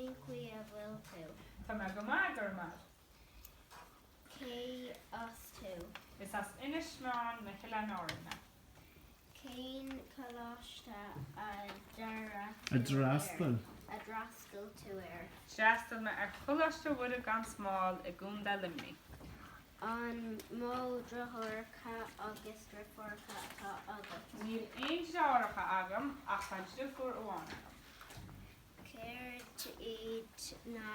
Cén cuí a bhfuil tú. Tá me go mágur mar. Cé as tú. Is as inismán na Hiileánairne. Cén choláiste a Drastal. A drascail tú Seachtaine me choláiste bhfuil gan smáil I gúnda limní. An mó drothorcha agus drochorcha atá agat. Níl aon deáracha agam ach tá dúfúr amháin agam. Céirt iad na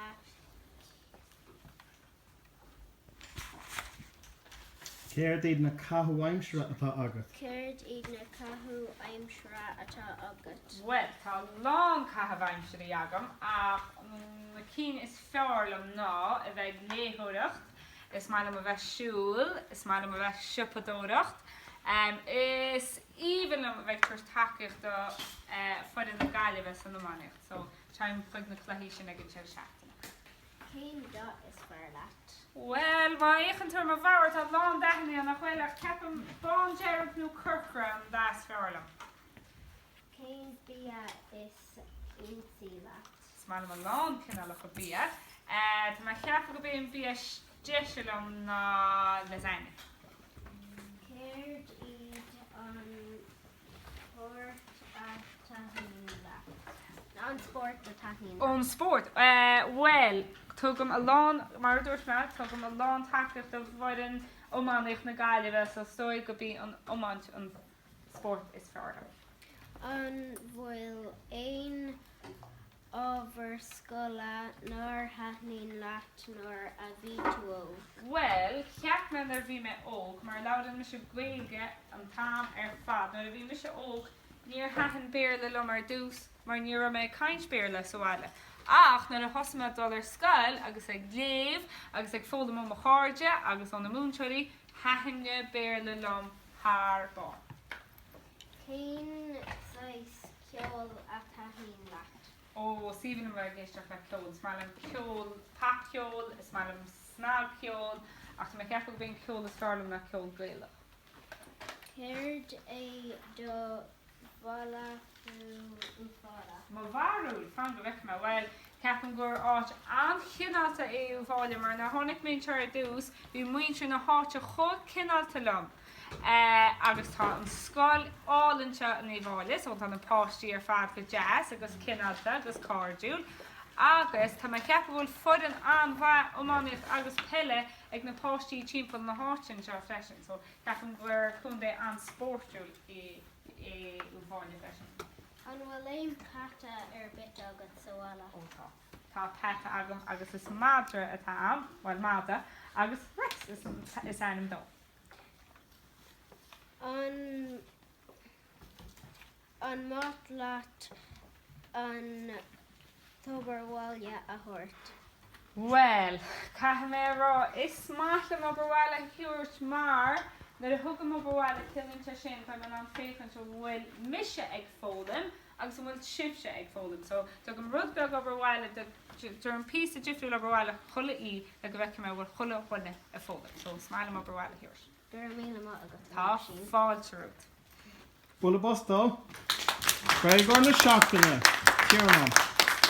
Céir iad na cathu aimsre atá agat. Céirt iad na cathu aimsire atá agat. Well, tá lán caithbhaimseí agam ach na cín is fearlam ná a bheith léthúireacht. Is málam a bheith siúil, is málam a bheith sipadóireacht. Is íbhalam a bheith takeíocht do fuidir na Gaeilgeoir san Nómánacht. So, táim chuig na cluichí sin ag an Seachtaine. Cén dá is fear leat. Well, má échan tar má bhar tá lán deithnaí an nach bhfuil ach ceapam bán dearad nó curcra an dáis fearlam. Cén bia is insí leat. Is málam a lán cinálach a bia. Tá má cheappa go bíon bia Jeisiúlam na lasagne. Céirt iad an sport a taithnín leat. An sport a taithnín. On sport. Well, tugam a lán, mar dúirt me, tugam a lán takeíocht do bhairin ómánaíocht na Gaeilgeoir, so stoi go bí an ómáint an sport is fearlam. An bhfuil éon ábhar scoile nóir taithnín leat nóir a bhí tú óg. Well, cheap me ar bhí me óg, mar laudan me se Gaeilge an tam fad. Nuair a bhí me se óg, níor haithin béarla lom ar dús, mar níor me caint béarla soáile. Ach, nuair a thosaime dul ar scoil, agus ag léamh, agus ag fólam ó mo cháirde, agus an na Múinteoirí, haithinne béarla lom thar bán. Cén sais ceol a taithnín leat. Ó, síbhan am bheith géisteach le ceol. Is málam ceol tap ceol, is málam snag ceol, ach tá me ceappa go bíon ceol is fearlam na ceol Gaeilge. Céirt é do bhla úfáda. Má bharúil fan go bheice me, well, ceapan gur áit an-chinálta é bháile mar na tháinig mén teir dús, bhí muinteoir na háte chud cinálta lom. Agus tá an scoil álainte an bháile, so tá na páistí ar fad go jazz agus cinálta agus cardúil. Agus tá me ceappa bhfuil fudan an bhaith ómánaíocht agus peile ag na páistí timpeall na háitin seo freisin, so ceapan gur chunda an sportúil I bháile freisin. An bhfuil éon caite ar bit agat soála. Ótá. Tá peta agam agus is madra atá am, well madra, agus rex is anam dó. An mát leat an tóbarháile a thuirt. Well, caithe mé rá is málam ó bhile thuirt mar nuair a thugam ó bhile cilínte sin tá man an féchan so bhfuil mise ag fólam agus bhfuil sibse ag fólam. So tugam rud beag ó bhile dur an pí a difriúil ó bhile chula í le go bheice me bhfuil chula chuine a fólam. So smálam ó bhile thuirt. Dur míle má agat. Tá fáilte rút. Bula bostó. Craig or na Seachtaine. Tiarnán.